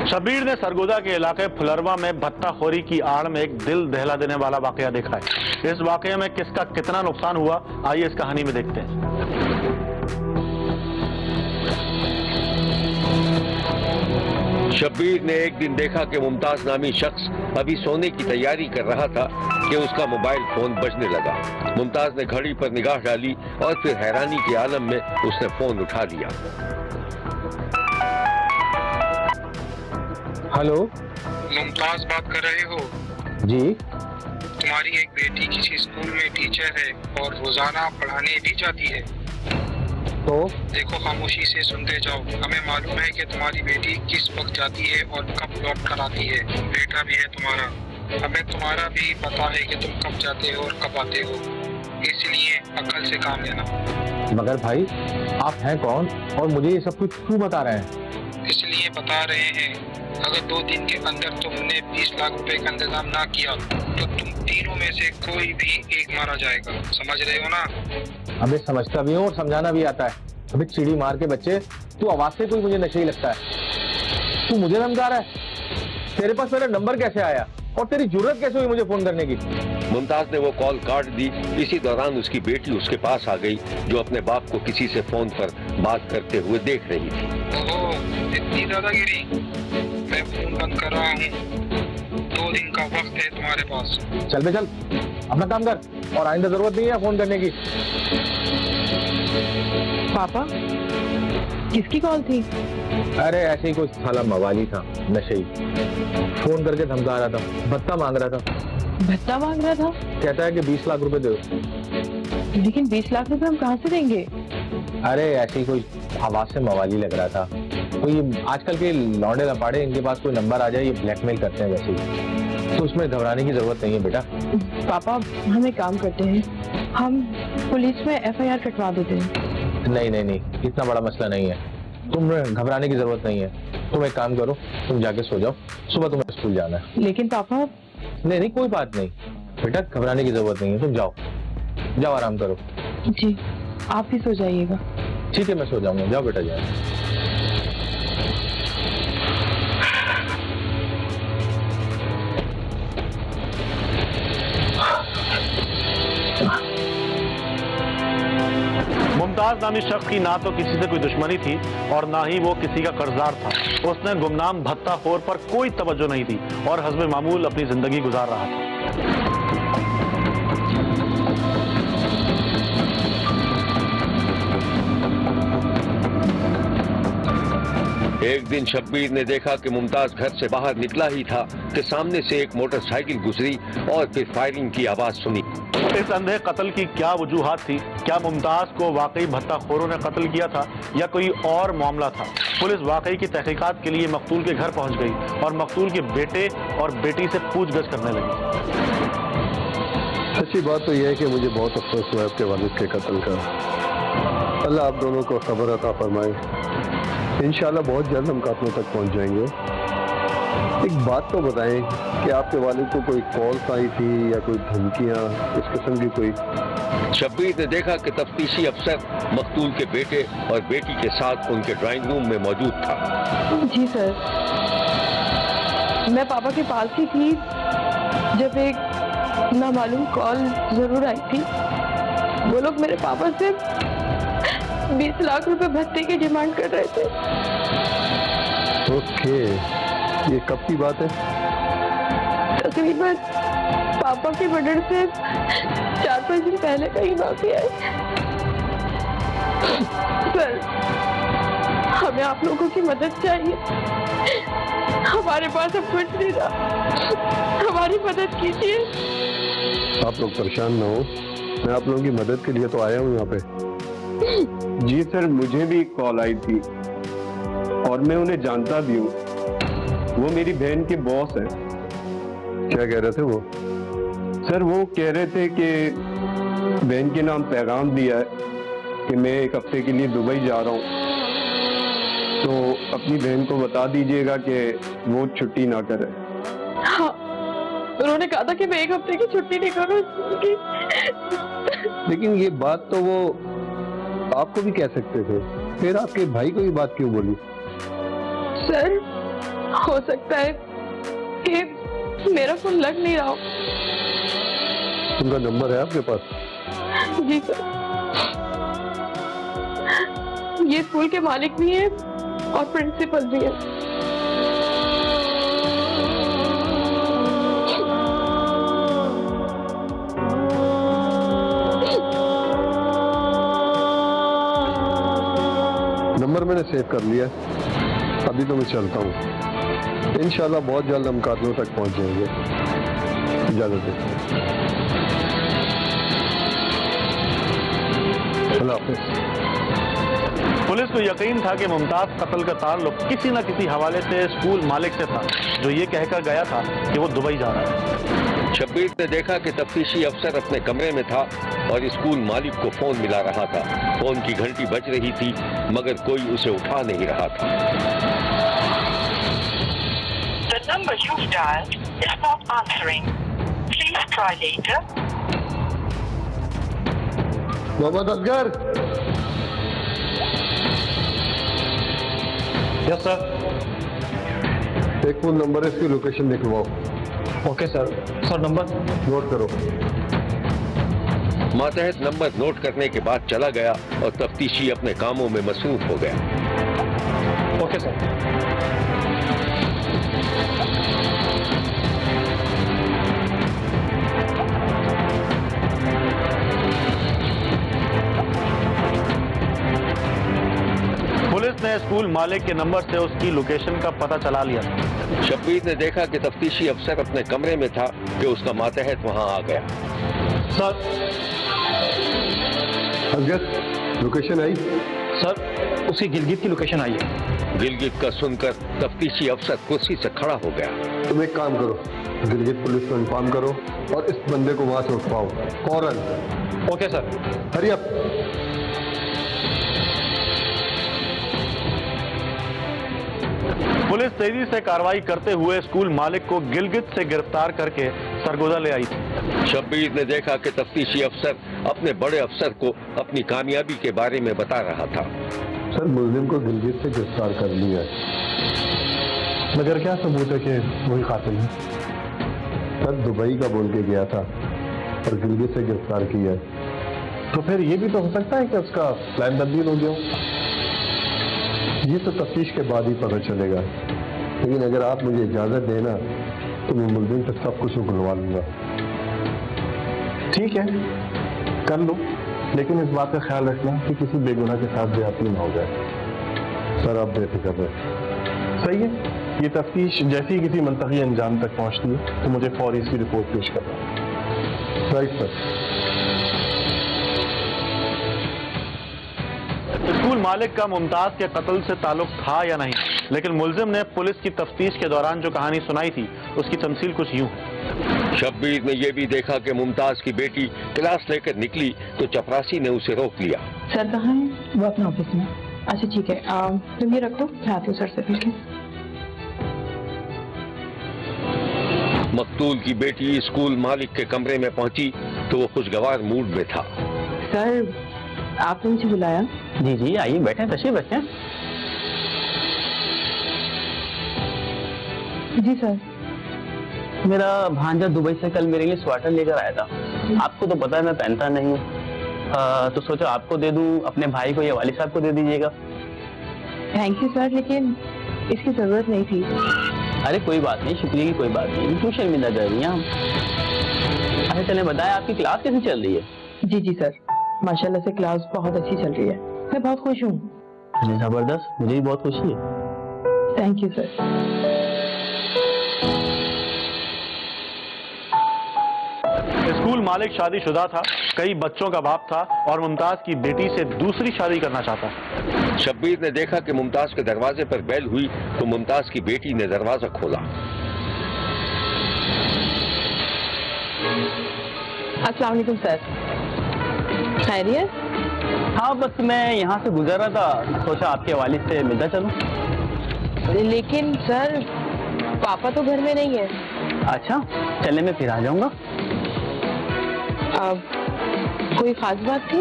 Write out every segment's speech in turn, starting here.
शब्बीर ने सरगोदा के इलाके फुलरवा में भत्ताखोरी की आड़ में एक दिल दहला देने वाला वाकया देखा है। इस वाकये में किसका कितना नुकसान हुआ, आइए इस कहानी में देखते हैं। शब्बीर ने एक दिन देखा कि मुमताज नामी शख्स अभी सोने की तैयारी कर रहा था कि उसका मोबाइल फोन बजने लगा। मुमताज ने घड़ी पर निगाह डाली और फिर हैरानी के आलम में उसने फोन उठा लिया। हेलो, मुमताज बात कर रहे हो? जी। तुम्हारी एक बेटी किसी स्कूल में टीचर है और रोजाना पढ़ाने भी जाती है। तो देखो, खामोशी से सुनते जाओ। हमें मालूम है कि तुम्हारी बेटी किस वक्त जाती है और कब लौट कर आती है। बेटा भी है तुम्हारा, हमें तुम्हारा भी पता है कि तुम कब जाते हो और कब आते हो, इसलिए अकल से काम लेना। मगर भाई, आप हैं कौन और मुझे ये सब कुछ क्यों बता रहे हैं? इसलिए बता रहे हैं, अगर 2 दिन के अंदर तुमने 20 लाख रुपए का इंतजाम ना किया तो तुम तीनों में से कोई भी एक मारा जाएगा। समझ रहे हो ना? अबे समझता भी हूँ और समझाना भी आता है। अबे चिड़ी मार के बच्चे, तू आवाज से कोई मुझे नशे ही लगता है। तू मुझे धमका रहा है? तेरे पास मेरा नंबर कैसे आया और तेरी जरूरत कैसे हुई मुझे फोन करने की? मुमताज ने वो कॉल काट दी। इसी दौरान उसकी बेटी उसके पास आ गई, जो अपने बाप को किसी से फोन पर बात करते हुए देख रही थी। ओहो, इतनी दादागिरी! मैं फोन बंद कर रहा हूँ। 2 दिन का वक्त है तुम्हारे पास। चल बे चल, अपना काम कर और आइंदा जरूरत नहीं है फोन करने की। पापा, किसकी कॉल थी? अरे ऐसे ही कोई साला मवाली था, नशे ही। फोन करके धमका रहा था, भत्ता मांग रहा था। भत्ता मांग रहा था? कहता है कि 20 लाख रुपए दो। लेकिन 20 लाख रुपए हम कहाँ से देंगे? अरे ऐसे ही कोई आवाज से मवाली लग रहा था। कोई आजकल के लौंडे लपाड़े, इनके पास कोई नंबर आ जाए ये ब्लैकमेल करते हैं वैसे ही। तो उसमें घबराने की जरूरत नहीं है बेटा। पापा, हम एक काम करते हैं, हम पुलिस में FIR कटवा देते हैं। नहीं नहीं नहीं, इतना बड़ा मसला नहीं है। तुम घबराने की जरूरत नहीं है। तुम एक काम करो, तुम जाके सो जाओ, सुबह तुम्हें स्कूल जाना है। लेकिन पापा। नहीं नहीं, कोई बात नहीं बेटा, घबराने की जरूरत नहीं है। तुम जाओ जाओ, आराम करो। जी, आप भी सो जाइएगा। ठीक है, मैं सो जाऊंगा। जाओ बेटा जाओ। मुमताज नामी शख्स की ना तो किसी से कोई दुश्मनी थी और ना ही वो किसी का कर्जदार था। उसने गुमनाम भत्ताखोर पर कोई तवज्जो नहीं दी और हस्बे मामूल अपनी जिंदगी गुजार रहा था। एक दिन शब्बीर ने देखा कि मुमताज घर से बाहर निकला ही था कि सामने से एक मोटरसाइकिल गुजरी और फिर फायरिंग की आवाज सुनी। इस अंधे कत्ल की क्या वजूहात थी? क्या मुमताज को वाकई भत्ताखोरों ने कत्ल किया था या कोई और मामला था? पुलिस वाकई की तहकीकात के लिए मकतूल के घर पहुंच गई और मकतूल के बेटे और बेटी से पूछगछ करने लगी। अच्छी बात तो यह है कि मुझे बहुत अफसोस हुआ आपके वालिद के कत्ल का। अल्लाह आप दोनों को खबर अता फरमाए। इंशाल्लाह बहुत जल्द हम कातलों तक पहुंच जाएंगे। एक बात तो बताएं कि आपके वालिद को कोई कॉल आई थी या कोई धमकियां इस किस्म की कोई? शब्बीर ने देखा कि तफ्तीशी अफसर मकतूल के बेटे और बेटी के साथ उनके ड्राइंग रूम में मौजूद था। जी सर, मैं पापा के पास ही थी जब एक नामालूम कॉल जरूर आई थी। वो लोग मेरे पापा से 20 लाख रुपए भत्ते की डिमांड कर रहे थे। ओके, ये कब की बात है? तकरीबन पापा के मर्डर से 4-5 दिन पहले का ही वाकया है। सर, हमें आप लोगों की मदद चाहिए। हमारे पास अब कुछ नहीं रहा, हमारी मदद कीजिए। आप लोग परेशान ना हो, मैं आप लोगों की मदद के लिए तो आया हूँ यहाँ पे। जी सर, मुझे भी एक कॉल आई थी और मैं उन्हें जानता भी हूँ। वो मेरी बहन के बॉस हैं। क्या कह रहे थे वो? सर, वो कह रहे थे कि बहन के नाम पैगाम दिया है कि मैं 1 हफ्ते के लिए दुबई जा रहा हूँ, तो अपनी बहन को बता दीजिएगा कि वो छुट्टी ना करे। हाँ, उन्होंने कहा था कि मैं 1 हफ्ते की छुट्टी नहीं करूँ। लेकिन ये बात तो वो आपको भी कह सकते थे, फिर आपके भाई को ये बात क्यों बोली? सर, हो सकता है कि मेरा फोन लग नहीं रहा हो। उनका नंबर है आपके पास? जी सर, ये स्कूल के मालिक भी हैं और प्रिंसिपल भी हैं। नंबर मैंने सेव कर लिया है। अभी तो मैं चलता हूँ। इंशाल्लाह बहुत जल्द हम कातलों तक पहुँच जाएंगे। इजाज़त दें। अल्लाह हाफ़िज़। पुलिस को यकीन था कि मुमताज कत्ल का ताल्लुक किसी न किसी हवाले से स्कूल मालिक से था, जो ये कहकर गया था कि वो दुबई जा रहा है। शब्बीर ने देखा कि तफ्तीशी अफसर अपने कमरे में था और स्कूल मालिक को फोन मिला रहा था। फोन की घंटी बज रही थी मगर कोई उसे उठा नहीं रहा था। The number you've dialed is not answering. Please try later. Mohammad Asgar. Yes sir. एक फोन नंबर है, इसकी लोकेशन निकलवाओ। Okay sir. Sir number note करो। मातहत नंबर नोट करने के बाद चला गया और तफ्तीशी अपने कामों में मसरूफ हो गया। Okay sir. पुलिस ने स्कूल मालिक के नंबर से उसकी लोकेशन का पता चला लिया। शब्बीर ने देखा कि तफ्तीशी अफसर अपने कमरे में था कि उसका मातहत वहां आ गया। सर। असगर, लोकेशन आई? सर, उसकी गिलगित की लोकेशन आई है। गिलगित का सुनकर तफ्तीशी अफसर कुर्सी से खड़ा हो गया। तुम एक काम करो, गिलगित पुलिस को इन्फॉर्म करो और इस बंदे को वहां से उठवाओ फौरन। Okay sir. Hurry up. Police तेजी से कार्रवाई करते हुए स्कूल मालिक को गिलगित से गिरफ्तार करके सरगोदा ले आई थी। शब्बीर ने देखा कि तफ्तीशी अफसर अपने बड़े अफसर को अपनी कामयाबी के बारे में बता रहा था। सर, मुल्जिम को गिलगित से गिरफ्तार कर लिया है, मगर क्या सबूत है कि वही कातिल है? सर, दुबई का बोल के गया था और गिलगित से गिरफ्तार किया है। तो फिर ये भी तो हो सकता है कि उसका प्लान तब्दील हो गया हो। ये तो तफ्तीश के बाद ही पता चलेगा, लेकिन अगर आप मुझे इजाजत देना तो मैं मुल्जिम से सब कुछ उगलवा लूंगा। ठीक है, कर लो, लेकिन इस बात का ख्याल रखना कि किसी बेगुनाह के साथ ज्यादती ना हो जाए। सर, आप बेफिक्र रहें। सही है। ये तफ्तीश जैसे ही किसी मंतकी अंजाम तक पहुंचती है तो मुझे फौरी इसकी रिपोर्ट पेश करना। Right sir. स्कूल मालिक का मुमताज के कत्ल से ताल्लुक था या नहीं, लेकिन मुलजिम ने पुलिस की तफ्तीश के दौरान जो कहानी सुनाई थी उसकी तमसील कुछ यूं है। शब्बीर ने यह भी देखा कि मुमताज की बेटी क्लास लेकर निकली तो चपरासी ने उसे रोक लिया। सर कहाँ है? वो अपने ऑफिस में। अच्छा ठीक है, तुम ये रखो, मैं आती हूँ सर से मिलके। मकतूल की बेटी स्कूल मालिक के कमरे में पहुंची तो वो खुशगवार मूड में था। सर, आपने मुझे बुलाया? जी जी, आइए बैठे, तशरीफ रखें। जी सर। मेरा भांजा दुबई से कल मेरे लिए स्वेटर लेकर आया था। आपको तो पता है मैं पहनता नहीं हूँ, तो सोचा आपको दे दूं, अपने भाई को या वालिद साहब को दे दीजिएगा। थैंक यू सर, लेकिन इसकी जरूरत नहीं थी। अरे कोई बात नहीं, शुक्रिया की कोई बात नहीं, क्यों शर्मिंदा कर रही हैं हम। अच्छा चलें, बताएं आपकी क्लास कैसी चल रही है? जी जी सर, माशाल्लाह से क्लास बहुत अच्छी चल रही है, मैं बहुत खुश हूँ। जबरदस्त, मुझे भी बहुत खुशी है। Thank you sir. स्कूल मालिक शादीशुदा था, कई बच्चों का बाप था और मुमताज की बेटी से दूसरी शादी करना चाहता था। शब्बीर ने देखा कि मुमताज के दरवाजे पर बेल हुई तो मुमताज की बेटी ने दरवाजा खोला। अस्सलाम वालेकुम सर। खैरियत? हाँ बस मैं यहाँ से गुजर रहा था, सोचा आपके वालिद से मिलता चलूं। लेकिन सर पापा तो घर में नहीं है। अच्छा चलने में फिर आ जाऊंगा। अब कोई खास बात थी?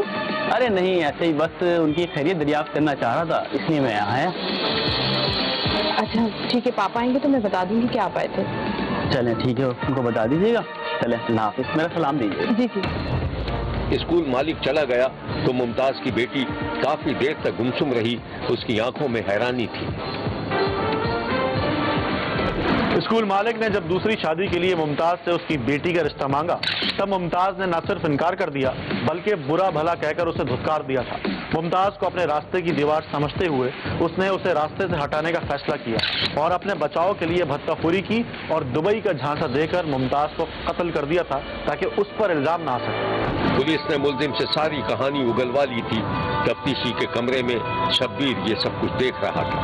अरे नहीं, ऐसे ही बस उनकी खैरियत दरियाफ्त करना चाह रहा था, इसलिए मैं यहाँ आया। अच्छा ठीक है, पापा आएंगे तो मैं बता दूंगी कि आप आए थे। चलें ठीक है, उनको बता दीजिएगा। चलें, अल्लाह हाफिज़, मेरा सलाम दीजिएगा। जी जी। स्कूल मालिक चला गया तो मुमताज की बेटी काफी देर तक गुमसुम रही। उसकी आंखों में हैरानी थी। स्कूल मालिक ने जब दूसरी शादी के लिए मुमताज से उसकी बेटी का रिश्ता मांगा तब मुमताज ने न सिर्फ इनकार कर दिया बल्कि बुरा भला कहकर उसे धुतकार दिया था। मुमताज को अपने रास्ते की दीवार समझते हुए उसने उसे रास्ते से हटाने का फैसला किया और अपने बचाव के लिए भत्ताखोरी की और दुबई का झांसा देकर मुमताज को कत्ल कर दिया था ताकि उस पर इल्जाम ना आ सके। पुलिस ने मुल्जिम से सारी कहानी उगलवा ली थी। तफ्तीशी के कमरे में शब्बीर ये सब कुछ देख रहा था।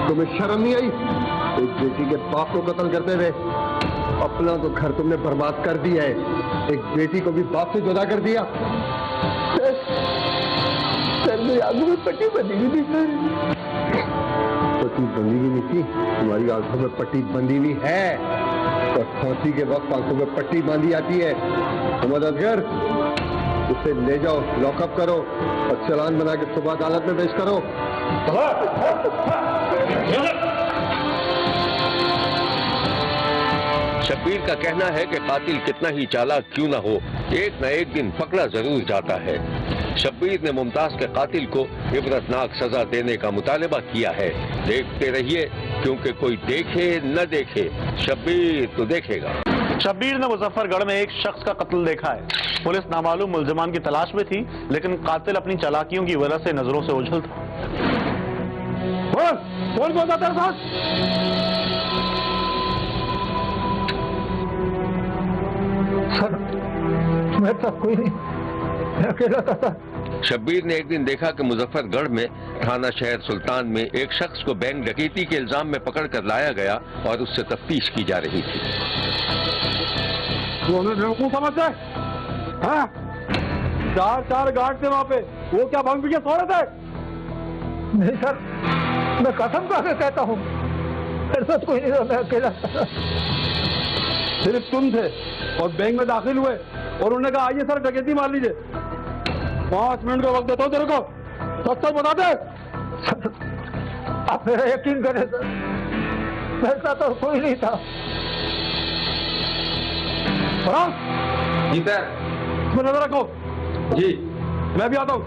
तुम्हें शर्म नहीं आई एक बेटी के बाप को कत्ल करते हुए? अपना तो घर तुमने बर्बाद कर दिया है, एक बेटी को भी बाप से जुदा कर दिया। सर मेरी आंखों में पट्टी बंधी हुई थी। पट्टी बंधी हुई नहीं थी, तुम्हारी आंखों में पट्टी बंधी हुई है। और फांसी के वक्त आंखों में पट्टी बांधी आती है। समझ असगर, उसे ले जाओ, लॉकअप करो और चालान बना के सुबह अदालत में पेश करो। शब्बीर का कहना है कि कातिल कितना ही चालाक क्यों न हो, एक न एक दिन पकड़ा जरूर जाता है। शब्बीर ने मुमताज के कातिल को इबरतनाक सजा देने का मुतालबा किया है। देखते रहिए, क्योंकि कोई देखे न देखे, शब्बीर तो देखेगा। शब्बीर ने मुजफ्फरगढ़ में एक शख्स का कत्ल देखा है। पुलिस नामालूम मुल्जिमान की तलाश में थी, लेकिन कातिल अपनी चालाकियों की वजह से नजरों से ओझल था। कौन था तेरे साथ? सर मेरे साथ कोई नहीं, मैं अकेला था। शब्बीर ने एक दिन देखा कि मुजफ्फरगढ़ में थाना शहर सुल्तान में एक शख्स को बैंक डकैती के इल्जाम में पकड़कर लाया गया और उससे तफ्तीश की जा रही थी। वो हमें बेवकूफ समझते हैं? हाँ? चार गार्ड थे वहाँ पे, वो क्या भांग पी के सो रहे थे? नहीं सर, मैं कसम खा के कहता हूँ मेरे साथ कोई नहीं था, मैं अकेला था। सिर्फ तुम थे और बैंक में दाखिल हुए और उन्होंने कहा आइए सर डकैती मार लीजिए। 5 मिनट का वक्त देता हूँ तेरे को, सच बता दे। आप मेरा यकीन करें सर, मेरे साथ और कोई नहीं था। जी सर, इसमें नजर रखो। जी मैं भी आता हूँ।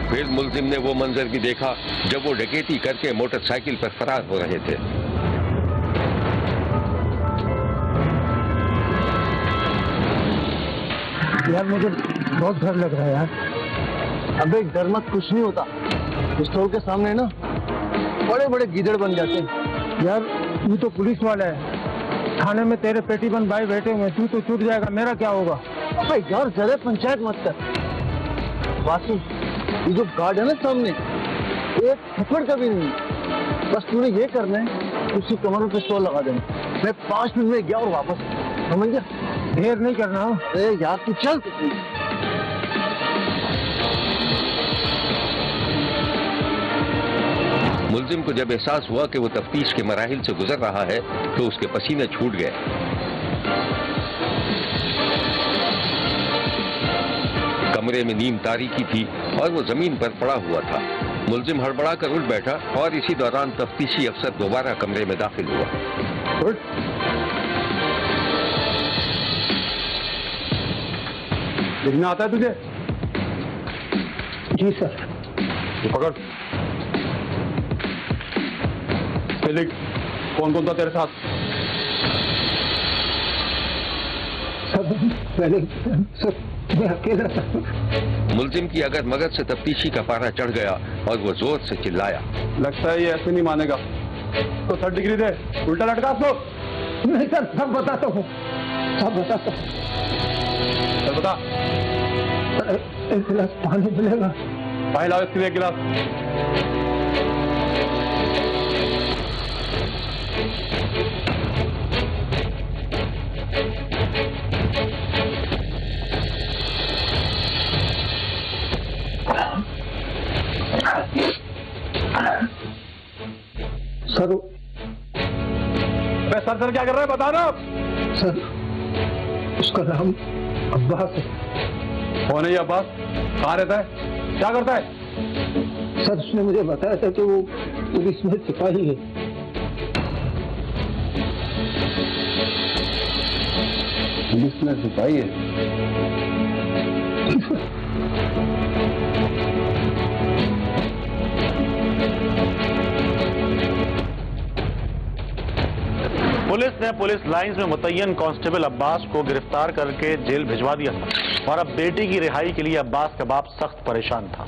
फिर मुल्जिम ने वो मंजर भी देखा जब वो डकैती करके मोटरसाइकिल पर फरार हो रहे थे। यार मुझे बहुत डर लग रहा है यार। अबे डर मत, कुछ नहीं होता। पिस्तौल के सामने ना बड़े बड़े गीदड़ बन जाते हैं। यार ये तो पुलिस वाला है, थाने में तेरे पेटीबंद भाई बैठे हुए, तू तो छूट जाएगा, मेरा क्या होगा? अबे यार ज्यादा पंचायत मत कर। वासु, ये जो गार्ड है ना सामने, एक थप्पड़ कभी नहीं, बस तूने ये करना है, उसकी कमर में पिस्तौल लगा देना। मैं 5 मिनट में गया और वापस, समझ गया? देर नहीं करना। अरे यार तू चल। मुल्जिम को जब एहसास हुआ कि वो तफ्तीश के मराहिल से गुजर रहा है तो उसके पसीने छूट गए। कमरे में नीम तारीकी थी और वो जमीन पर पड़ा हुआ था। मुल्जिम हड़बड़ा कर उठ बैठा और इसी दौरान तफ्तीशी अफसर दोबारा कमरे में दाखिल हुआ। लिखना आता है तुझे? जी सर। पकड़, लिख कौन कौन था तेरे साथ? सर मैं अकेला था। मुल्जिम की अगर मगज से तफ्तीशी का पारा चढ़ गया और वो जोर से चिल्लाया। लगता है ये ऐसे नहीं मानेगा, तो 3rd डिग्री दे, उल्टा लटका दो। नहीं सर, सब बताता हूँ, सब बताता हूँ। चल बता। एक गिलास पानी मिलेगा? भाई लाओ इसके लिए 1 गिलास। सर सर क्या कर रहे हैं बता दो। सर उसका नाम अब्बास है, कौन है ये अब्बास? कहाँ रहता है? क्या करता है? सर उसने मुझे बताया था कि वो पुलिस में सिपाही है। पुलिस में सिपाही है? पुलिस ने पुलिस लाइंस में मुतय्यन कांस्टेबल अब्बास को गिरफ्तार करके जेल भिजवा दिया था और अब बेटी की रिहाई के लिए अब्बास का बाप सख्त परेशान था।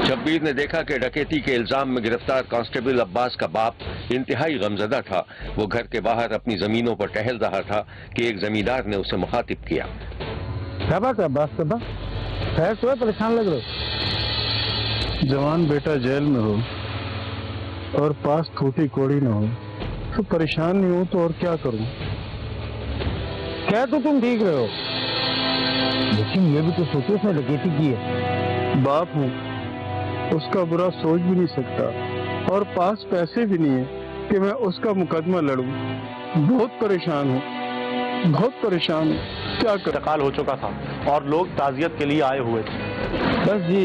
शब्बीर ने देखा कि डकैती के इल्जाम में गिरफ्तार कांस्टेबल अब्बास का बाप इंतहाई गमजदा था। वो घर के बाहर अपनी जमीनों पर टहल रहा था कि एक जमींदार ने उसे मुखातिब किया। क्या बात है अब्बास साहब, खैर तो है, परेशान लग रहे हो? जवान बेटा जेल में हो और पास थोटी कोड़ी ना हो तो परेशान नहीं हो तो और क्या करूं? क्या तो तुम ठीक रहे हो, लेकिन ये भी तो सोचो उसने डकैती की है। बाप हूं, उसका बुरा सोच भी नहीं सकता और पास पैसे भी नहीं है कि मैं उसका मुकदमा लड़ूं। बहुत परेशान हूं, बहुत परेशान हूं, क्या करूं? इंतकाल हो चुका था और लोग ताजियत के लिए आए हुए थे। बस जी,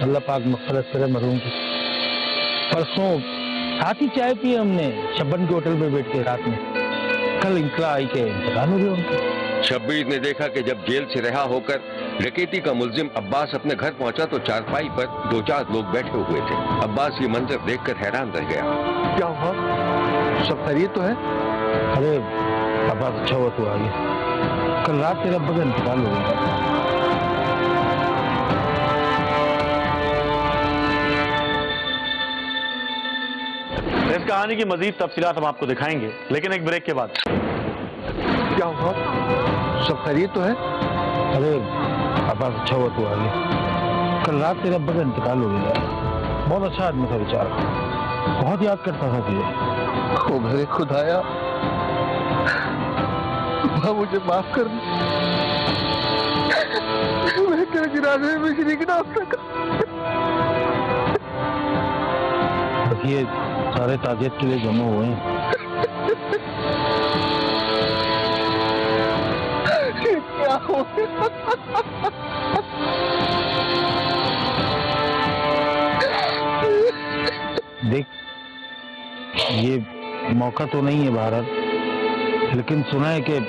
अल्लाह पाक मग़फ़िरत करे मरहूम की। परसों साथ ही चाय पी हमने शब्बन के होटल में बैठ के रात में। कल इंतला आई के इंतकाल हो गया उनका। शब्बीर ने देखा कि जब जेल से रिहा होकर डकैती का मुलजिम अब्बास अपने घर पहुंचा तो चारपाई पर 2-4 लोग बैठे हुए थे। अब्बास ये मंजर देखकर हैरान रह गया। क्या हुआ? सब खैरियत तो है? अरे अब्बास अच्छा हुआ तू आ गया, कल रात तेरे अब्बा का इंतकाल हो गया। इस कहानी की मजीद तफसीलात हम आपको दिखाएंगे, लेकिन एक ब्रेक के बाद। क्या हुआ? सब खैरियत तो है? अरे अब्बास अच्छा हुआ तू आ गया, कल रात तेरे अब्बा का इंतकाल हो गया। बहुत अच्छा आदमी था बेचारा, बहुत याद करता था तुझे। ओ मेरे खुदाया, मुझे माफ कर दे, मैं तेरे गिराने में शरीक ना हो सका। ये सारे ताजियत के लिए जमा हुए हैं। क्या हो? देख, ये मौका तो नहीं है भारत, लेकिन सुना है कि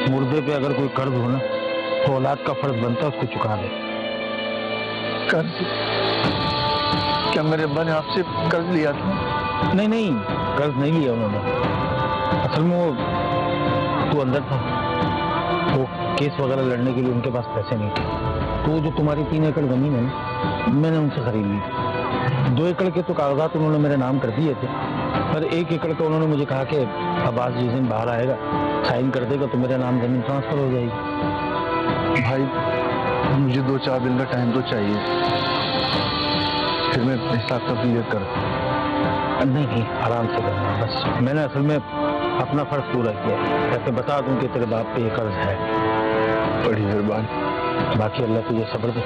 मुर्दे पे अगर कोई कर्ज हो ना तो औलाद का फर्ज बनता है उसको चुका दे। कर्ज? क्या मेरे अब्बा ने आपसे कर्ज लिया था? नहीं नहीं, कर्ज नहीं लिया उन्होंने। असल में वो तू अंदर था, वो केस वगैरह लड़ने के लिए उनके पास पैसे नहीं थे। तो जो तुम्हारी 3 एकड़ जमीन है ना, मैंने उनसे खरीद ली। 2 एकड़ के तो कागजात उन्होंने मेरे नाम कर दिए थे, पर 1 एकड़ का उन्होंने मुझे कहा कि अब्बास जिस दिन बाहर आएगा साइन कर देगा तो मेरे नाम जमीन ट्रांसफर हो जाएगी। भाई मुझे 2-4 दिन का टाइम तो चाहिए, फिर मैं हिसाब का क्लियर कर। नहीं, आराम से करना। बस मैंने असल में अपना फर्ज पूरा किया, ताकि बता दूं कि तेरे बाप पे ये कर्ज है। बड़ी मेहरबानी। बाकी अल्लाह तुझे सब्र दे।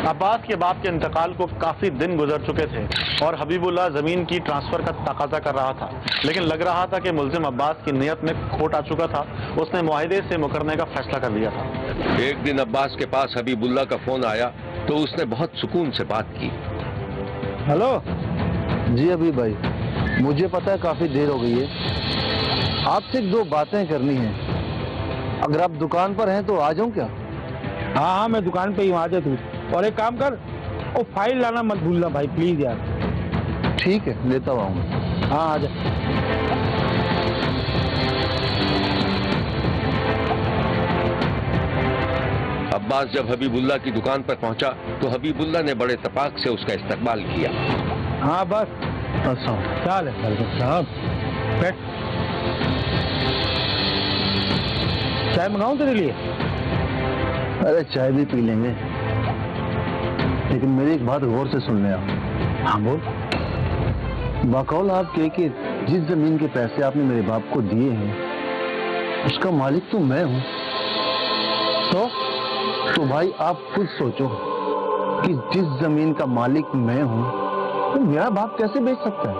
अब्बास के बाप के इंतकाल को काफी दिन गुजर चुके थे और हबीबुल्लाह जमीन की ट्रांसफर का तकाजा कर रहा था, लेकिन लग रहा था कि मुल्जिम अब्बास की नियत में खोट आ चुका था। उसने मुआहिदे से मुकरने का फैसला कर लिया था। एक दिन अब्बास के पास हबीबुल्लाह का फोन आया तो उसने बहुत सुकून से बात की। हेलो जी अभी भाई, मुझे पता है काफी देर हो गई है, आपसे 2 बातें करनी है। अगर आप दुकान पर हैं तो आ जाऊं क्या? हाँ हाँ, मैं दुकान पे ही हूँ, आ जा तू। और एक काम कर, वो फाइल लाना मत भूलना भाई, प्लीज यार। ठीक है, लेता हुआ हूँ। हाँ आ जा। अब्बास जब हबीबुल्लाह की दुकान पर पहुंचा तो हबीबुल्लाह ने बड़े तपाक से उसका इस्तकबाल किया। हाँ बस चल साहब, बैठ। चाय मंगाऊं तेरे लिए? अरे चाय भी पी लेंगे, लेकिन मेरी एक बात गौर से सुन ले आप। हाँ बोल। बाकौल आप कहे कि जिस जमीन के पैसे आपने मेरे बाप को दिए हैं उसका मालिक तो मैं हूं। तो भाई आप खुद सोचो कि जिस जमीन का मालिक मैं हूं तो मेरा बाप कैसे बेच सकता है?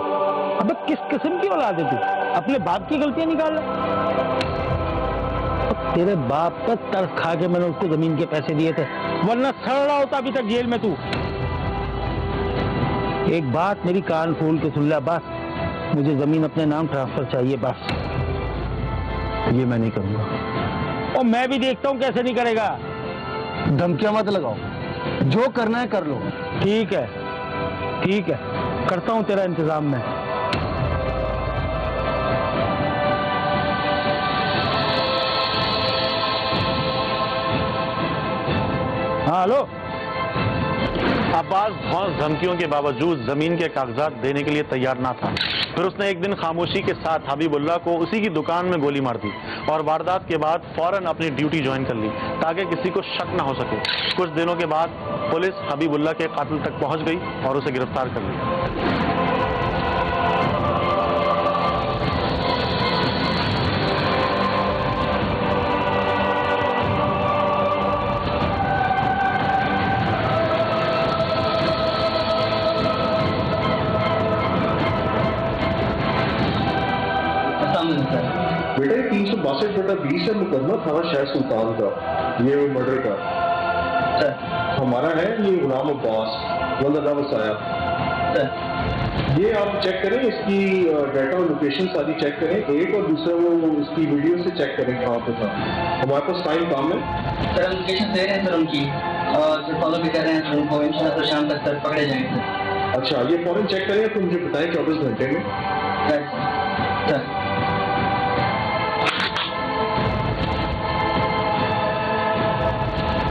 अबे किस किस्म की औलाद है तू? अपने बाप की गलतियां निकाल ले। तेरे बाप का तरस खा के मैंने उसको जमीन के पैसे दिए थे, वरना सड़ रहा होता अभी तक जेल में तू। एक बात मेरी कान खोल के सुन ले बस, मुझे जमीन अपने नाम ट्रांसफर चाहिए बस। ये मैं नहीं करूंगा और मैं भी देखता हूं कैसे नहीं करेगा। धमकियां मत लगाओ, जो करना है कर लो। ठीक है करता हूं तेरा इंतजाम मैं। हाँ हेलो। अब्बास धौंस धमकियों के बावजूद जमीन के कागजात देने के लिए तैयार ना था। फिर उसने एक दिन खामोशी के साथ हबीबुल्लाह को उसी की दुकान में गोली मार दी और वारदात के बाद फौरन अपनी ड्यूटी ज्वाइन कर ली ताकि किसी को शक ना हो सके। कुछ दिनों के बाद पुलिस हबीबुल्लाह के कातिल तक पहुंच गई और उसे गिरफ्तार कर लिया। बेटा 362/20 है, मुकदमा थाना शहर सुल्तान का, ये मर्डर का हमारा है। ये गुलाम अब्बास वल्दा वसाया। ये आप चेक करें, इसकी डाटा और लोकेशन सारी चेक करें, एक और दूसरा वो इसकी वीडियो से चेक करें कहाँ पे था। हमारे पास टाइम काम है सर, लोकेशन दे रहे हैं सर उनकी, और जो फॉलो भी कर रहे हैं सर उनको, इंशाल्लाह शाम तक सर पकड़े जाएंगे। अच्छा, ये फौरन चेक करें तो मुझे बताएं 24 घंटे में। सर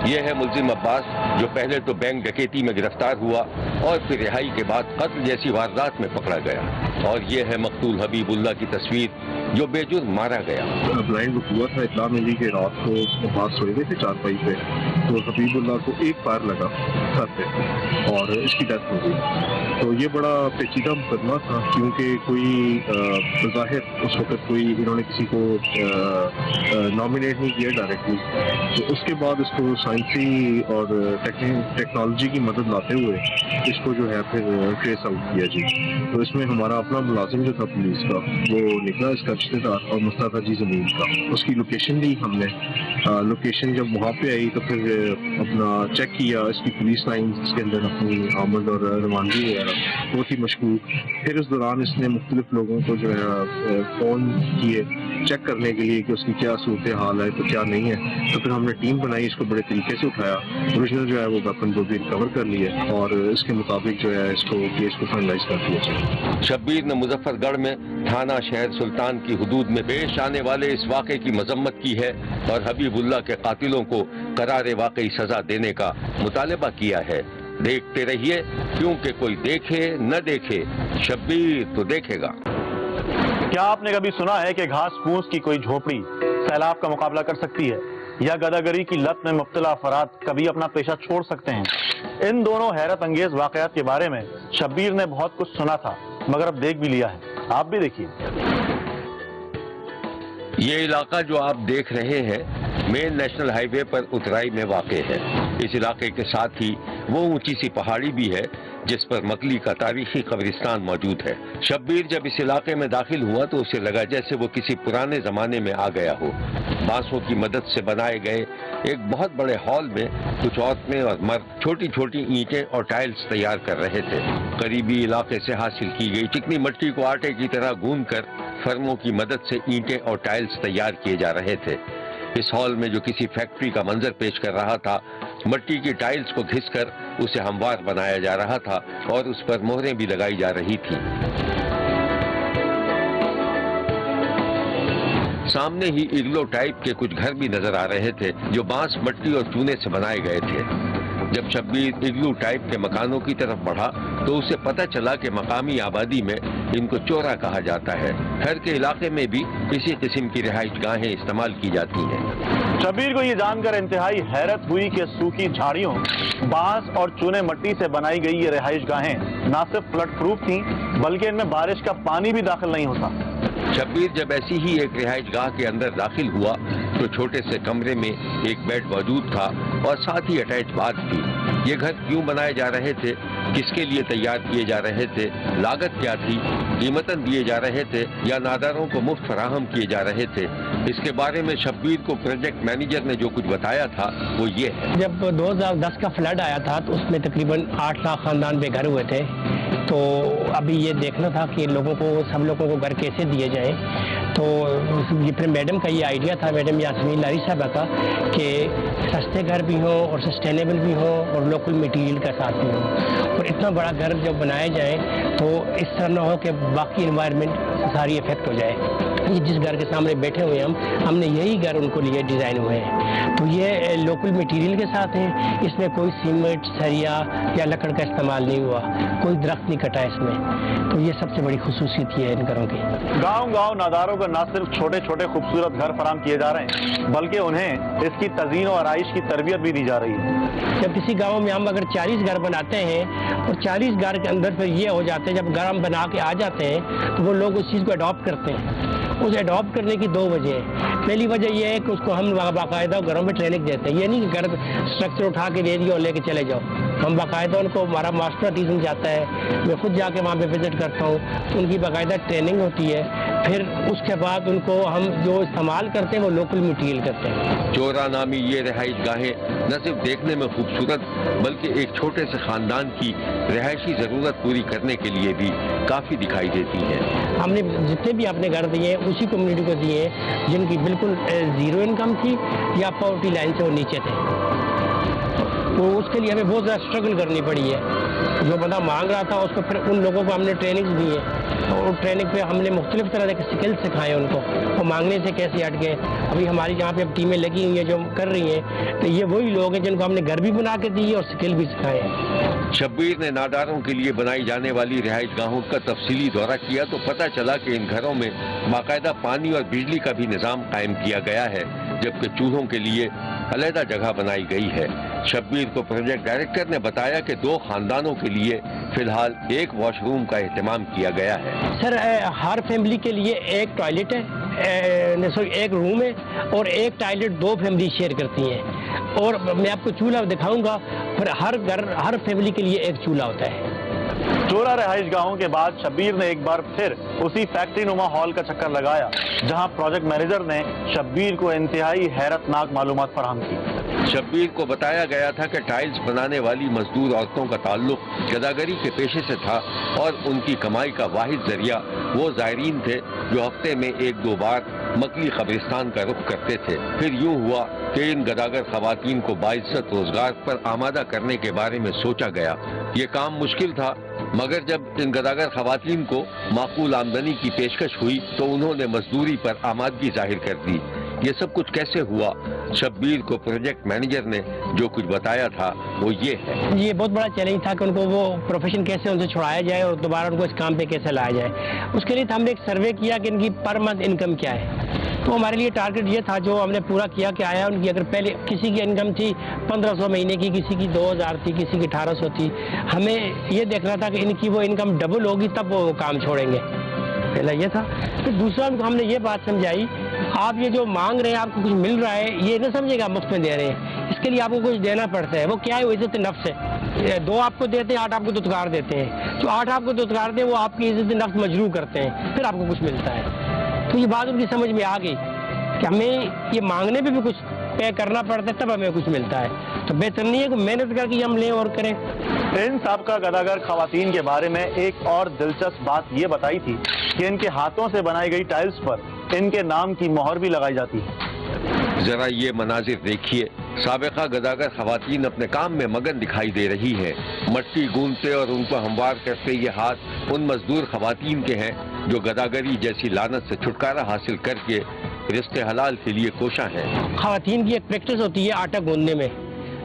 यह है मुल्जिम अब्बास, जो पहले तो बैंक डकैती में गिरफ्तार हुआ और फिर रिहाई के बाद कत्ल जैसी वारदात में पकड़ा गया। और यह है मकतूल हबीबुल्लाह की तस्वीर, जो बेजुर्म मारा गया। ब्लाइंड हुआ था, इत्तला मिली कि रात को अब्बास सोए हुए थे चारपाई पे, तो हबीबुल्लाह को एक फायर लगा सर पे और इसकी डेथ हो गई। तो ये बड़ा पेचीदा मुकदमा था, क्योंकि कोई बज़ाहिर उस वक्त कोई इन्होंने किसी को नॉमिनेट नहीं किया डायरेक्टली, तो उसके बाद इसको साइंसी और टेक्नोलॉजी की मदद लाते हुए इसको जो है फिर ट्रेस आउट किया जी। तो इसमें हमारा अपना मुलाजिम जो था पुलिस का, वो निकला इसका रिश्तेदार और मुस्तफा जी ज़मीन का। उसकी लोकेशन दी हमने, लोकेशन जब वहाँ पे आई तो फिर अपना चेक किया इसकी पुलिस लाइन के अंदर अपनी आमद और रवानगी वगैरह बहुत ही मशकूक। फिर उस दौरान इसने मुख्तलिफ लोगों को जो है फ़ोन किए चेक करने के लिए कि उसकी क्या सूरत हाल है, तो क्या नहीं है। तो फिर हमने टीम बनाई, इसको बड़े तरीके से उठाया, ओरिजिनल जो है वो वेपन को भी रिकवर कर लिए और इसके मुताबिक जो है इसको केस को फाइनलाइज कर दिया। शब्बीर ने मुजफ्फरगढ़ में थाना शहर सुल्तान की हुदूद में पेश आने वाले इस वाक़े की मजम्मत की है और हबीबुल्लाह के कातिलों को करारे वाकई सजा देने का मुतालबा किया है। देखते रहिए, क्योंकि कोई देखे न देखे, शब्बीर तो देखेगा। क्या आपने कभी सुना है कि घास फूस की कोई झोपड़ी सैलाब का मुकाबला कर सकती है, या गदागरी की लत में मुब्तला अफराद कभी अपना पेशा छोड़ सकते हैं? इन दोनों हैरत अंगेज वाकयात के बारे में शब्बीर ने बहुत कुछ सुना था, मगर अब देख भी लिया है। आप भी देखिए। ये इलाका जो आप देख रहे हैं मेन नेशनल हाईवे पर उतराई में वाक़े है। इस इलाके के साथ ही वो ऊंची सी पहाड़ी भी है जिस पर मकली का तारीखी कब्रिस्तान मौजूद है। शब्बीर जब इस इलाके में दाखिल हुआ तो उसे लगा जैसे वो किसी पुराने जमाने में आ गया हो। बांसों की मदद से बनाए गए एक बहुत बड़े हॉल में कुछ औरतें और मर्द छोटी छोटी ईंटें और टाइल्स तैयार कर रहे थे। करीबी इलाके से हासिल की गई चिकनी मिट्टी को आटे की तरह गूंदकर फर्मों की मदद से ईंटें और टाइल्स तैयार किए जा रहे थे। इस हॉल में जो किसी फैक्ट्री का मंजर पेश कर रहा था, मिट्टी की टाइल्स को घिसकर उसे हमवार बनाया जा रहा था और उस पर मोहरें भी लगाई जा रही थी। सामने ही इग्लो टाइप के कुछ घर भी नजर आ रहे थे जो बांस, मिट्टी और चूने से बनाए गए थे। जब शब्बीर इग्लू टाइप के मकानों की तरफ बढ़ा तो उसे पता चला कि मकामी आबादी में इनको चोरा कहा जाता है। घर के इलाके में भी इसी किस्म की रिहाइश गाहें इस्तेमाल की जाती हैं। शब्बीर को ये जानकर इंतहाई हैरत हुई कि सूखी झाड़ियों, बांस और चूने मिट्टी से बनाई गई ये रिहाइश गाहें न सिर्फ फ्लड प्रूफ थी, बल्कि इनमें बारिश का पानी भी दाखिल नहीं होता। शब्बीर जब ऐसी ही एक रिहाइश गाह के अंदर दाखिल हुआ तो छोटे से कमरे में एक बेड मौजूद था और साथ ही अटैच बाथ थी। ये घर क्यों बनाए जा रहे थे किसके लिए तैयार किए जा रहे थे, लागत क्या थी, कीमतन दिए जा रहे थे या नादारों को मुफ्त फराहम किए जा रहे थे, इसके बारे में शब्बीर को प्रोजेक्ट मैनेजर ने जो कुछ बताया था वो ये है। जब 2010 का फ्लड आया था तो उसमें तकरीबन 8 लाख खानदान बेघर हुए थे। तो अभी ये देखना था कि लोगों को, सब लोगों को घर कैसे दिए जाएं। तो ये फिर मैडम का ये आइडिया था, मैडम यास्मीन लारी साहबा का, कि सस्ते घर भी हों और सस्टेनेबल भी हों और लोकल मटेरियल का साथ भी हो। और इतना बड़ा घर जब बनाया जाए तो इस तरह ना हो कि बाकी इन्वायरमेंट सारी इफेक्ट हो जाए। ये जिस घर के सामने बैठे हुए हैं हमने यही घर उनको लिए डिज़ाइन हुए हैं। तो ये लोकल मटेरियल के साथ है, इसमें कोई सीमेंट, सरिया या लकड़ का इस्तेमाल नहीं हुआ, कोई दरख्त नहीं कटा इसमें। तो ये सबसे बड़ी खुसूसियत है इन घरों की। गांव-गांव नादारों को न सिर्फ छोटे छोटे खूबसूरत घर फराहम किए जा रहे हैं, बल्कि उन्हें इसकी तज़ीन और आइश की तरबियत भी दी जा रही है। जब किसी गाँव में हम अगर 40 घर बनाते हैं और 40 घर के अंदर फिर ये हो जाते हैं, जब घर हम बना के आ जाते हैं तो वो लोग उस चीज़ को अडॉप्ट करते हैं। उसे अडॉप्ट करने की 2 वजह है। पहली वजह यह है कि उसको हम बाकायदा घरों में ट्रेनिंग देते हैं। ये नहीं कि घर स्ट्रक्चर उठा के दे दिया और लेके चले जाओ। हम बाकायदा उनको, हमारा मास्टर टीचिंग जाता है, मैं खुद जाके वहाँ पे विजिट करता हूँ, तो उनकी बाकायदा ट्रेनिंग होती है। फिर उसके बाद उनको हम जो इस्तेमाल करते हैं वो लोकल मटीरियल करते हैं। चोरा नामी ये रिहाइश गाहें न सिर्फ देखने में खूबसूरत बल्कि एक छोटे से खानदान की रिहायशी ज़रूरत पूरी करने के लिए भी काफ़ी दिखाई देती है। हमने जितने भी अपने घर दिए उसी कम्युनिटी को दिए जिनकी बिल्कुल ज़ीरो इनकम थी या पॉवर्टी लाइन से वो नीचे थे। तो उसके लिए हमें बहुत ज़्यादा स्ट्रगल करनी पड़ी है। जो बंदा मांग रहा था उसको फिर उन लोगों को हमने ट्रेनिंग दी है और ट्रेनिंग पे हमने मुख्तलिफ तरह के स्किल सिखाए उनको, वो मांगने से कैसे हट गए। अभी हमारी यहाँ पे अब टीमें लगी हुई हैं जो कर रही हैं, तो ये वही लोग हैं जिनको हमने घर भी बना के दिए और स्किल भी सिखाए हैं। शब्बीर ने नादारों के लिए बनाई जाने वाली रिहाइश गाहों का तफसीली दौरा किया तो पता चला कि इन घरों में बाकायदा पानी और बिजली का भी निज़ाम कायम किया गया है, जबकि चूल्हों के लिए अलहदा जगह बनाई गई है। शब्बीर को प्रोजेक्ट डायरेक्टर ने बताया कि 2 खानदानों के लिए फिलहाल 1 वॉशरूम का एहतमाम किया गया है। सर हर फैमिली के लिए 1 टॉयलेट है, 1 रूम है और 1 टॉयलेट 2 फैमिली शेयर करती हैं। और मैं आपको चूल्हा दिखाऊंगा, फिर हर फैमिली के लिए 1 चूल्हा होता है। चोरा रिहाइश गाहों के बाद शब्बीर ने एक बार फिर उसी फैक्ट्री नुमा हॉल का चक्कर लगाया, जहां प्रोजेक्ट मैनेजर ने शब्बीर को इंतहाई हैरतनाक मालूमात फराहम की। शब्बीर को बताया गया था कि टाइल्स बनाने वाली मजदूर औरतों का ताल्लुक गदागरी के पेशे से था और उनकी कमाई का वाहिद जरिया वो ज़ायरीन थे जो हफ्ते में 1-2 बार मकली कब्रिस्तान का रुख करते थे। फिर यूं हुआ कि इन गदागर खवातीन को बाइज्जत रोजगार पर आमादा करने के बारे में सोचा गया। ये काम मुश्किल था, मगर जब इन गदागर खवातीन को माकूल आमदनी की पेशकश हुई तो उन्होंने मजदूरी पर आमादगी जाहिर कर दी। ये सब कुछ कैसे हुआ? शब्बीर को प्रोजेक्ट मैनेजर ने जो कुछ बताया था वो ये है। ये बहुत बड़ा चैलेंज था कि उनको वो प्रोफेशन कैसे उनसे छुड़ाया जाए और दोबारा उनको इस काम पे कैसे लाया जाए। उसके लिए हमने एक सर्वे किया कि इनकी पर मंथ इनकम क्या है। तो हमारे लिए टारगेट ये था जो हमने पूरा किया कि आया उनकी, अगर पहले किसी की इनकम थी 1500 महीने की, किसी की 2000 थी, किसी की 1800 थी, हमें ये देखना था कि इनकी वो इनकम डबल होगी तब वो काम छोड़ेंगे। पहला ये था। फिर दूसरा हमने ये बात समझाई, आप ये जो मांग रहे हैं आपको कुछ मिल रहा है, ये ना समझेगा मुफ्त में दे रहे हैं, इसके लिए आपको कुछ देना पड़ता है। वो क्या है? वो इज्जत नफ्स है। 2 आपको देते हैं, 8 आपको दुत्कार देते हैं। जो 8 आपको दुत्कार दें वो आपकी इज्जत नफ्स मजरूह करते हैं, फिर आपको कुछ मिलता है। तो ये बात उनकी समझ में आ गई कि हमें ये मांगने पे भी कुछ पे करना पड़ता है तब हमें कुछ मिलता है। तो बेहतर नहीं है कि मेहनत करके हम लें और करें। इन साबका गदागर खवातीन के बारे में एक और दिलचस्प बात ये बताई थी कि इनके हाथों से बनाई गई टाइल्स पर इनके नाम की मोहर भी लगाई जाती है। जरा ये मनाजिर देखिए, साबिका गदागर खवातीन अपने काम में मगन दिखाई दे रही है। मट्टी गूंदते और उनको हमवार करते ये हाथ उन मजदूर खवातीन के हैं जो गदागरी जैसी लानत से छुटकारा हासिल करके रिश्ते हलाल के लिए कोशा है। खवातीन की एक प्रैक्टिस होती है आटा गूंदने में,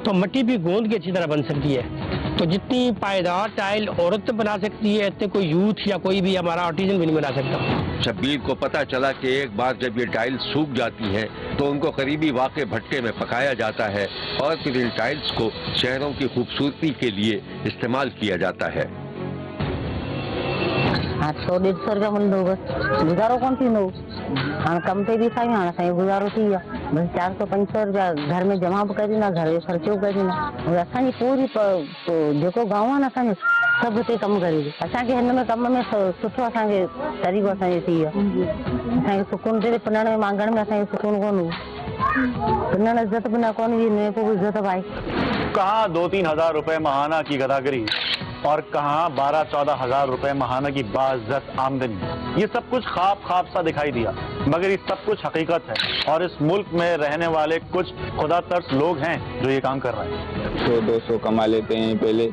तो मट्टी भी गूंद के अच्छी तरह बन सकती है। तो जितनी पायदार टाइल औरत बना सकती है इतने कोई यूथ या कोई भी हमारा आर्टिजन भी नहीं बना सकता। शब्बीर को पता चला कि एक बार जब ये टाइल्स सूख जाती हैं तो उनको करीबी वाक़े भट्टे में पकाया जाता है और फिर इन टाइल्स को शहरों की खूबसूरती के लिए इस्तेमाल किया जाता है। 100-150 रुपया मिल गुजारो कौन थी नो हाँ कम पे भी था यहाँ गुजारो थी बस 400-500 रुपया घर में जमा बि करी ना, घर जो ख़र्चो करी ना। और असांजी पूरी जेको गांव आहे न असांजो सभु हिते कमु करे। असांखे हिन में कम में सुठो असांखे तरीक़ो असांजो थी वियो। असांखे सुकून ते पिनण में मांगण में असांखे सुकून कोन हुओ। पिनण इज़त बिना कोन हुई, न को इज़त भाई। कहाँ 2-3 हज़ार रुपए महाना की गदागरी और कहाँ 12-14 हज़ार रुपए महाना की बाइज्जत आमदनी। ये सब कुछ ख्वाब सा दिखाई दिया, मगर ये सब कुछ हकीकत है और इस मुल्क में रहने वाले कुछ खुदा तरस लोग हैं जो ये काम कर रहे हैं। 100-200 कमा लेते हैं पहले,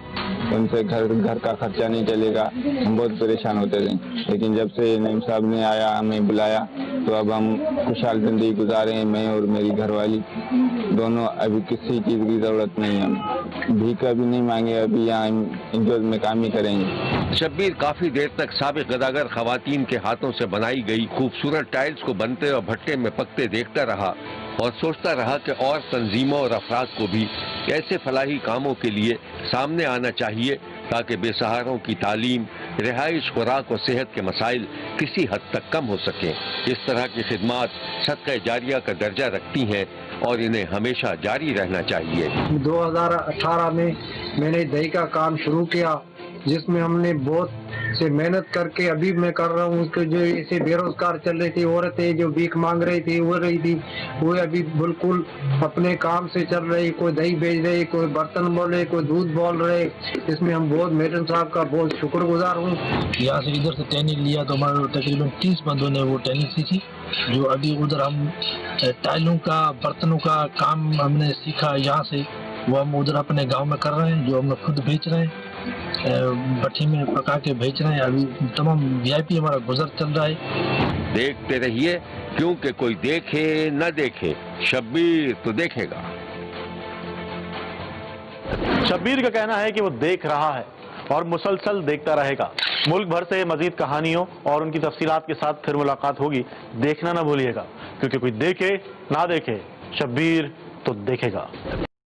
उनसे घर का खर्चा नहीं चलेगा, हम बहुत परेशान होते थे। लेकिन जब से नईम साहब ने आया, हमें बुलाया, तो अब हम खुशहाल जिंदगी गुजारे हैं, मैं और मेरी घरवाली दोनों। अभी किसी चीज़ की ज़रूरत नहीं है, हम भीख भी नहीं मांगे, अभी यहाँ इंजॉय में काम ही करेंगे। शब्बीर काफी देर तक साबिक गदागर खवातीन के हाथों से बनाई गई खूबसूरत टाइल्स को बनते और भट्टे में पकते देखता रहा और सोचता रहा कि और तंजीमों और अफराद को भी ऐसे फलाही कामों के लिए सामने आना चाहिए ताकि बेसहारों की तालीम, रिहाइश, खुराक और सेहत के मसाइल किसी हद तक कम हो सकें। इस तरह की खिदमात सदका जारिया का दर्जा रखती हैं और इन्हें हमेशा जारी रहना चाहिए। 2018 में मैंने दही का काम शुरू किया, जिसमें हमने बहुत से मेहनत करके अभी मैं कर रहा हूँ। उसके जो ऐसे बेरोजगार चल रही थी, औरतें जो भीख मांग रही थी वो अभी बिल्कुल अपने काम से चल रही। कोई दही बेच रहे, कोई बर्तन बोल रहे, कोई दूध बोल रहे। इसमें हम बहुत मेडम साहब का बहुत शुक्रगुजार हूँ। यहाँ से इधर से ट्रेनिंग लिया तो हमारे तकरीबन 30 बंदों ने वो ट्रेनिंग सीखी, जो अभी उधर हम टाइलों का, बर्तनों का काम हमने सीखा यहाँ से, वो हम उधर अपने गांव में कर रहे हैं, जो हम खुद बेच रहे हैं, भट्टी में पका के बेच रहे हैं। अभी तमाम VIP हमारा गुजर चल रहा है। देखते रहिए, क्योंकि कोई देखे न देखे, शब्बीर तो देखेगा। शब्बीर का कहना है कि वो देख रहा है और मुसलसल देखता रहेगा। मुल्क भर से मजीद कहानियों और उनकी तफसीलात के साथ फिर मुलाकात होगी। देखना ना भूलिएगा, क्योंकि कोई देखे ना देखे, शब्बीर तो देखेगा।